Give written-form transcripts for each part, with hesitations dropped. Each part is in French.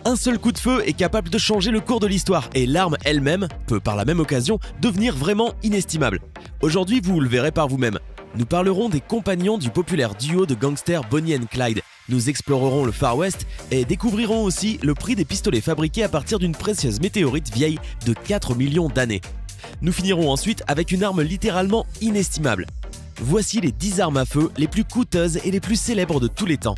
Un seul coup de feu est capable de changer le cours de l'histoire et l'arme elle-même peut par la même occasion devenir vraiment inestimable. Aujourd'hui, vous le verrez par vous-même. Nous parlerons des compagnons du populaire duo de gangsters Bonnie and Clyde. Nous explorerons le Far West et découvrirons aussi le prix des pistolets fabriqués à partir d'une précieuse météorite vieille de 4 millions d'années. Nous finirons ensuite avec une arme littéralement inestimable. Voici les 10 armes à feu les plus coûteuses et les plus célèbres de tous les temps.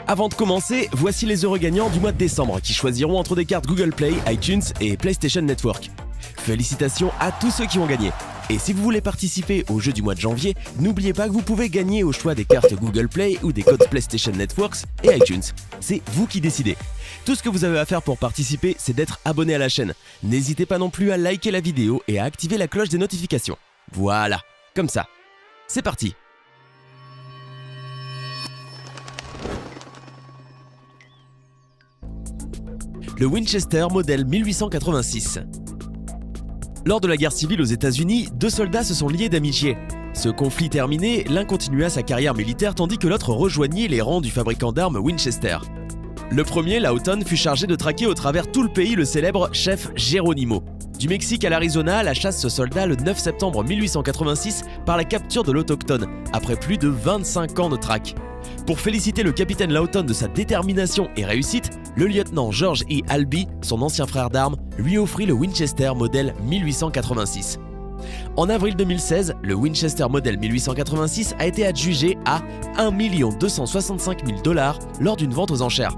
Avant de commencer, voici les heureux gagnants du mois de décembre qui choisiront entre des cartes Google Play, iTunes et PlayStation Network. Félicitations à tous ceux qui ont gagné. Et si vous voulez participer au jeu du mois de janvier, n'oubliez pas que vous pouvez gagner au choix des cartes Google Play ou des codes PlayStation Networks et iTunes. C'est vous qui décidez. Tout ce que vous avez à faire pour participer, c'est d'être abonné à la chaîne. N'hésitez pas non plus à liker la vidéo et à activer la cloche des notifications. Voilà, comme ça. C'est parti! Le Winchester modèle 1886. Lors de la guerre civile aux États-Unis, deux soldats se sont liés d'amitié. Ce conflit terminé, l'un continua sa carrière militaire tandis que l'autre rejoignit les rangs du fabricant d'armes Winchester. Le premier, Lawton, fut chargé de traquer au travers tout le pays le célèbre chef Geronimo. Du Mexique à l'Arizona, la chasse ce soldat le 9 septembre 1886 par la capture de l'Autochtone, après plus de 25 ans de traque. Pour féliciter le capitaine Lawton de sa détermination et réussite, le lieutenant George E. Albee, son ancien frère d'armes, lui offrit le Winchester modèle 1886. En avril 2016, le Winchester modèle 1886 a été adjugé à 1 265 000 $ lors d'une vente aux enchères.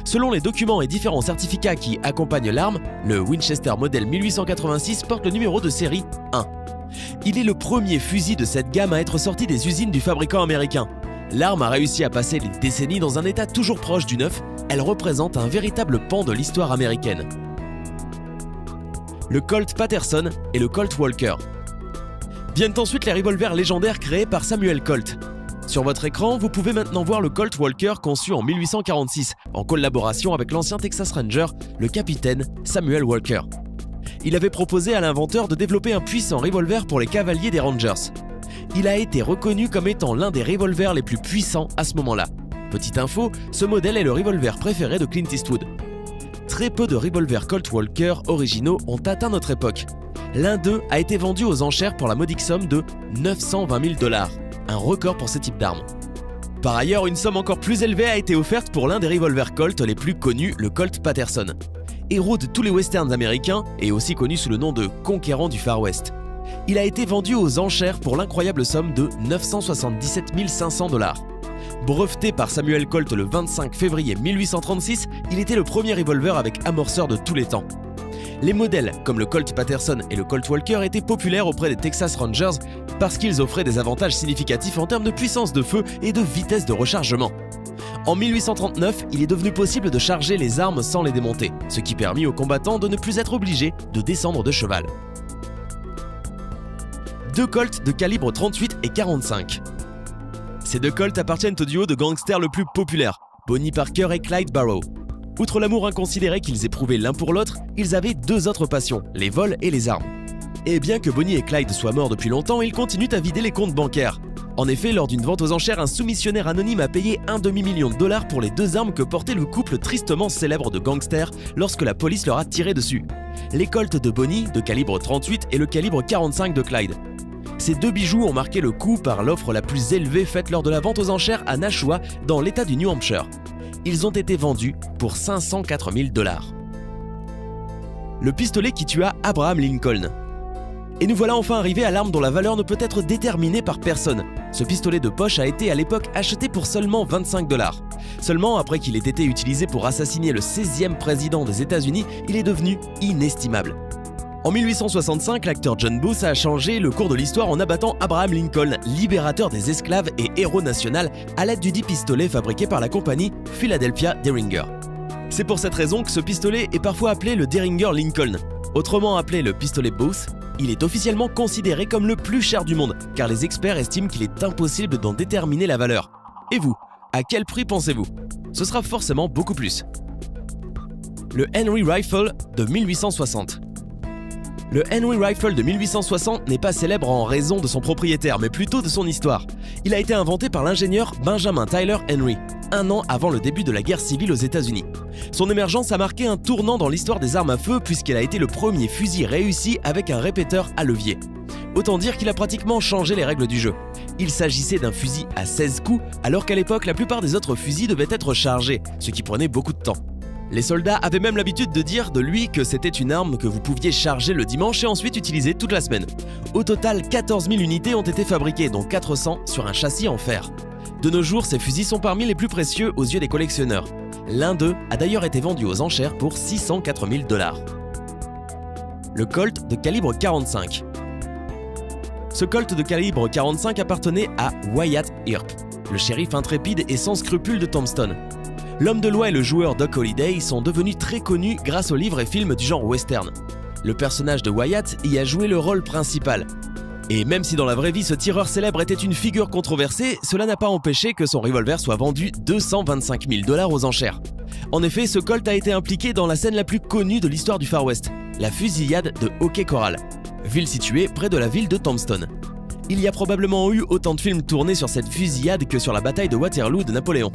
Selon les documents et différents certificats qui accompagnent l'arme, le Winchester modèle 1886 porte le numéro de série 1. Il est le premier fusil de cette gamme à être sorti des usines du fabricant américain. L'arme a réussi à passer les décennies dans un état toujours proche du neuf, elle représente un véritable pan de l'histoire américaine. Le Colt Paterson et le Colt Walker. Viennent ensuite les revolvers légendaires créés par Samuel Colt. Sur votre écran, vous pouvez maintenant voir le Colt Walker conçu en 1846, en collaboration avec l'ancien Texas Ranger, le capitaine Samuel Walker. Il avait proposé à l'inventeur de développer un puissant revolver pour les cavaliers des Rangers. Il a été reconnu comme étant l'un des revolvers les plus puissants à ce moment-là. Petite info, ce modèle est le revolver préféré de Clint Eastwood. Très peu de revolvers Colt Walker originaux ont atteint notre époque. L'un d'eux a été vendu aux enchères pour la modique somme de 920 000 $, un record pour ce type d'arme. Par ailleurs, une somme encore plus élevée a été offerte pour l'un des revolvers Colt les plus connus, le Colt Paterson. Héros de tous les westerns américains et aussi connu sous le nom de conquérant du Far West. Il a été vendu aux enchères pour l'incroyable somme de 977 500 $. Breveté par Samuel Colt le 25 février 1836, il était le premier revolver avec amorceur de tous les temps. Les modèles, comme le Colt Paterson et le Colt Walker, étaient populaires auprès des Texas Rangers parce qu'ils offraient des avantages significatifs en termes de puissance de feu et de vitesse de rechargement. En 1839, il est devenu possible de charger les armes sans les démonter, ce qui permit aux combattants de ne plus être obligés de descendre de cheval. Deux Colts de calibre 38 et 45. Ces deux Colts appartiennent au duo de gangsters le plus populaire, Bonnie Parker et Clyde Barrow. Outre l'amour inconsidéré qu'ils éprouvaient l'un pour l'autre, ils avaient deux autres passions, les vols et les armes. Et bien que Bonnie et Clyde soient morts depuis longtemps, ils continuent à vider les comptes bancaires. En effet, lors d'une vente aux enchères, un soumissionnaire anonyme a payé $1 demi-million pour les deux armes que portait le couple tristement célèbre de gangsters lorsque la police leur a tiré dessus. Les Colts de Bonnie, de calibre 38 et le calibre 45 de Clyde. Ces deux bijoux ont marqué le coup par l'offre la plus élevée faite lors de la vente aux enchères à Nashua, dans l'état du New Hampshire. Ils ont été vendus pour 504 000 $. Le pistolet qui tua Abraham Lincoln. Et nous voilà enfin arrivés à l'arme dont la valeur ne peut être déterminée par personne. Ce pistolet de poche a été à l'époque acheté pour seulement 25 $. Seulement, après qu'il ait été utilisé pour assassiner le 16e président des États-Unis, il est devenu inestimable. En 1865, l'acteur John Booth a changé le cours de l'histoire en abattant Abraham Lincoln, libérateur des esclaves et héros national, à l'aide du dit pistolet fabriqué par la compagnie Philadelphia Derringer. C'est pour cette raison que ce pistolet est parfois appelé le Derringer Lincoln. Autrement appelé le pistolet Booth, il est officiellement considéré comme le plus cher du monde, car les experts estiment qu'il est impossible d'en déterminer la valeur. Et vous, à quel prix pensez-vous? Ce sera forcément beaucoup plus. Le Henry Rifle de 1860. Le Henry Rifle de 1860 n'est pas célèbre en raison de son propriétaire, mais plutôt de son histoire. Il a été inventé par l'ingénieur Benjamin Tyler Henry. un an avant le début de la guerre civile aux États-Unis. Son émergence a marqué un tournant dans l'histoire des armes à feu puisqu'elle a été le premier fusil réussi avec un répéteur à levier. Autant dire qu'il a pratiquement changé les règles du jeu. Il s'agissait d'un fusil à 16 coups, alors qu'à l'époque, la plupart des autres fusils devaient être chargés, ce qui prenait beaucoup de temps. Les soldats avaient même l'habitude de dire de lui que c'était une arme que vous pouviez charger le dimanche et ensuite utiliser toute la semaine. Au total, 14 000 unités ont été fabriquées, dont 400 sur un châssis en fer. De nos jours, ces fusils sont parmi les plus précieux aux yeux des collectionneurs. L'un d'eux a d'ailleurs été vendu aux enchères pour 604 000 $. Le Colt de calibre 45. Ce Colt de calibre 45 appartenait à Wyatt Earp, le shérif intrépide et sans scrupules de Tombstone. L'homme de loi et le joueur Doc Holliday sont devenus très connus grâce aux livres et films du genre western. Le personnage de Wyatt y a joué le rôle principal. Et même si dans la vraie vie ce tireur célèbre était une figure controversée, cela n'a pas empêché que son revolver soit vendu 225 000 $ aux enchères. En effet, ce Colt a été impliqué dans la scène la plus connue de l'histoire du Far West, la fusillade de Hockey Corral, ville située près de la ville de Tombstone. Il y a probablement eu autant de films tournés sur cette fusillade que sur la bataille de Waterloo de Napoléon.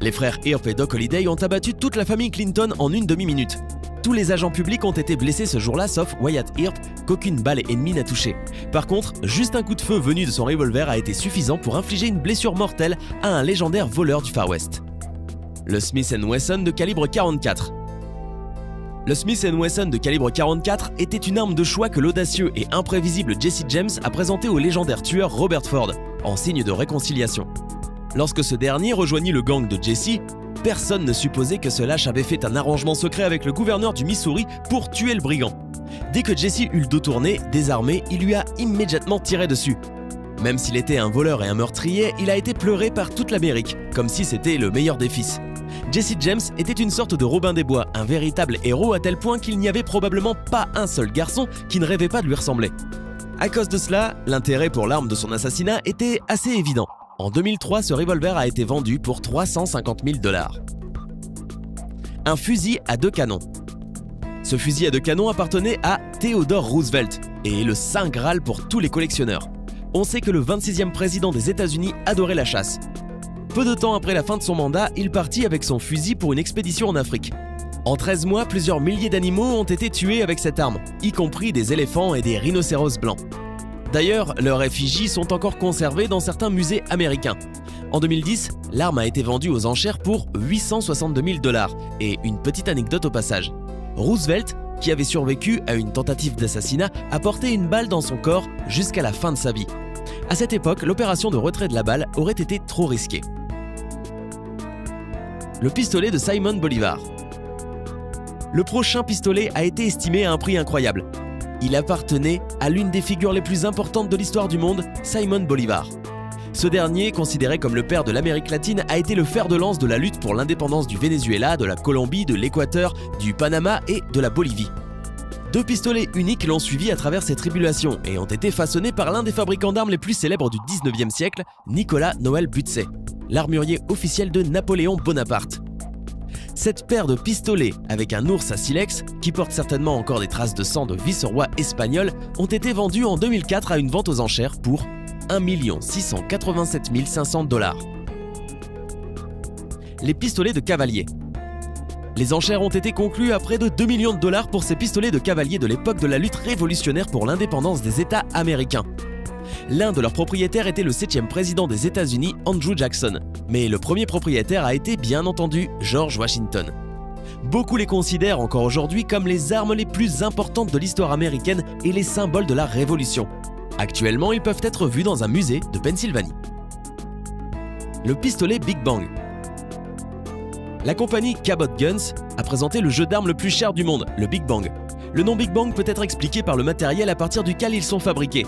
Les frères Earp et Doc Holliday ont abattu toute la famille Clinton en une demi-minute. Tous les agents publics ont été blessés ce jour-là, sauf Wyatt Earp, qu'aucune balle ennemie n'a touché. Par contre, juste un coup de feu venu de son revolver a été suffisant pour infliger une blessure mortelle à un légendaire voleur du Far West. Le Smith & Wesson de calibre 44. Le Smith & Wesson de calibre 44 était une arme de choix que l'audacieux et imprévisible Jesse James a présenté au légendaire tueur Robert Ford, en signe de réconciliation. Lorsque ce dernier rejoignit le gang de Jesse, personne ne supposait que ce lâche avait fait un arrangement secret avec le gouverneur du Missouri pour tuer le brigand. Dès que Jesse eut le dos tourné, désarmé, il lui a immédiatement tiré dessus. Même s'il était un voleur et un meurtrier, il a été pleuré par toute l'Amérique, comme si c'était le meilleur des fils. Jesse James était une sorte de Robin des Bois, un véritable héros à tel point qu'il n'y avait probablement pas un seul garçon qui ne rêvait pas de lui ressembler. À cause de cela, l'intérêt pour l'arme de son assassinat était assez évident. En 2003, ce revolver a été vendu pour 350 000 $. Un fusil à 2 canons. Ce fusil à 2 canons appartenait à Theodore Roosevelt et est le saint graal pour tous les collectionneurs. On sait que le 26e président des États-Unis adorait la chasse. Peu de temps après la fin de son mandat, il partit avec son fusil pour une expédition en Afrique. En 13 mois, plusieurs milliers d'animaux ont été tués avec cette arme, y compris des éléphants et des rhinocéros blancs. D'ailleurs, leurs effigies sont encore conservées dans certains musées américains. En 2010, l'arme a été vendue aux enchères pour 862 000 $. Et une petite anecdote au passage. Roosevelt, qui avait survécu à une tentative d'assassinat, a porté une balle dans son corps jusqu'à la fin de sa vie. À cette époque, l'opération de retrait de la balle aurait été trop risquée. Le pistolet de Simon Bolivar. Le prochain pistolet a été estimé à un prix incroyable. Il appartenait à l'une des figures les plus importantes de l'histoire du monde, Simon Bolivar. Ce dernier, considéré comme le père de l'Amérique latine, a été le fer de lance de la lutte pour l'indépendance du Venezuela, de la Colombie, de l'Équateur, du Panama et de la Bolivie. 2 pistolets uniques l'ont suivi à travers ces tribulations et ont été façonnés par l'un des fabricants d'armes les plus célèbres du 19e siècle, Nicolas Noël Butzer, l'armurier officiel de Napoléon Bonaparte. Cette paire de pistolets avec un ours à silex, qui porte certainement encore des traces de sang de vice-roi espagnol, ont été vendus en 2004 à une vente aux enchères pour 1 687 500 $. Les pistolets de cavalier. Les enchères ont été conclues à près de 2 millions de $ pour ces pistolets de cavalier de l'époque de la lutte révolutionnaire pour l'indépendance des États américains. L'un de leurs propriétaires était le 7e président des États-Unis, Andrew Jackson, mais le premier propriétaire a été bien entendu George Washington. Beaucoup les considèrent encore aujourd'hui comme les armes les plus importantes de l'histoire américaine et les symboles de la Révolution. Actuellement, ils peuvent être vus dans un musée de Pennsylvanie. Le pistolet Big Bang. La compagnie Cabot Guns a présenté le jeu d'armes le plus cher du monde, le Big Bang. Le nom Big Bang peut être expliqué par le matériel à partir duquel ils sont fabriqués.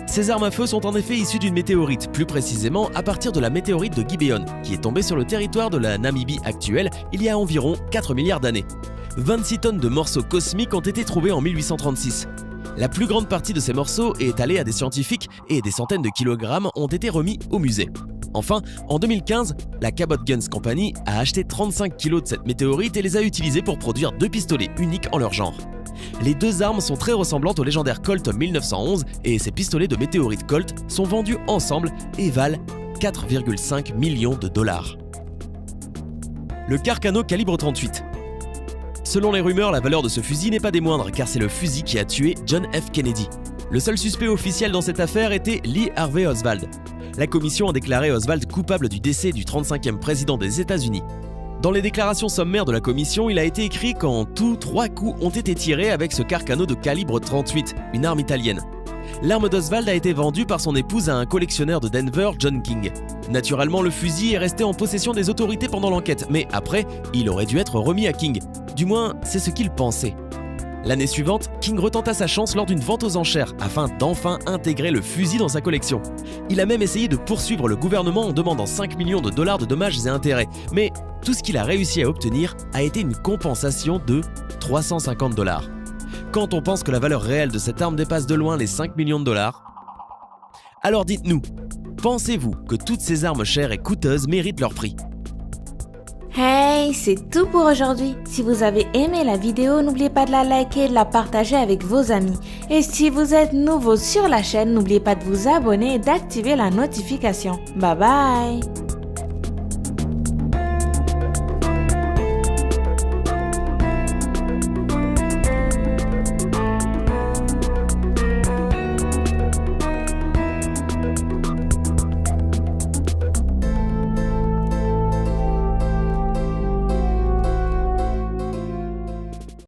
Ces armes à feu sont en effet issues d'une météorite, plus précisément à partir de la météorite de Gibeon, qui est tombée sur le territoire de la Namibie actuelle il y a environ 4 milliards d'années. 26 tonnes de morceaux cosmiques ont été trouvés en 1836. La plus grande partie de ces morceaux est allée à des scientifiques et des centaines de kilogrammes ont été remis au musée. Enfin, en 2015, la Cabot Guns Company a acheté 35 kilos de cette météorite et les a utilisés pour produire 2 pistolets uniques en leur genre. Les 2 armes sont très ressemblantes au légendaire Colt 1911 et ces pistolets de météorite Colt sont vendus ensemble et valent 4,5 millions de $. le Carcano calibre 38. Selon les rumeurs, la valeur de ce fusil n'est pas des moindres car c'est le fusil qui a tué John F. Kennedy. Le seul suspect officiel dans cette affaire était Lee Harvey Oswald. La commission a déclaré Oswald coupable du décès du 35e président des États-Unis. Dans les déclarations sommaires de la commission, il a été écrit qu'en tout, 3 coups ont été tirés avec ce Carcano de calibre 38, une arme italienne. L'arme d'Oswald a été vendue par son épouse à un collectionneur de Denver, John King. Naturellement, le fusil est resté en possession des autorités pendant l'enquête, mais après, il aurait dû être remis à King. Du moins, c'est ce qu'il pensait. L'année suivante, King retenta sa chance lors d'une vente aux enchères afin d'enfin intégrer le fusil dans sa collection. Il a même essayé de poursuivre le gouvernement en demandant 5 millions de dollars de dommages et intérêts, mais tout ce qu'il a réussi à obtenir a été une compensation de 350 $. Quand on pense que la valeur réelle de cette arme dépasse de loin les 5 millions de dollars, alors dites-nous, pensez-vous que toutes ces armes chères et coûteuses méritent leur prix ? Hey, c'est tout pour aujourd'hui. Si vous avez aimé la vidéo, n'oubliez pas de la liker et de la partager avec vos amis. Et si vous êtes nouveau sur la chaîne, n'oubliez pas de vous abonner et d'activer la notification. Bye bye!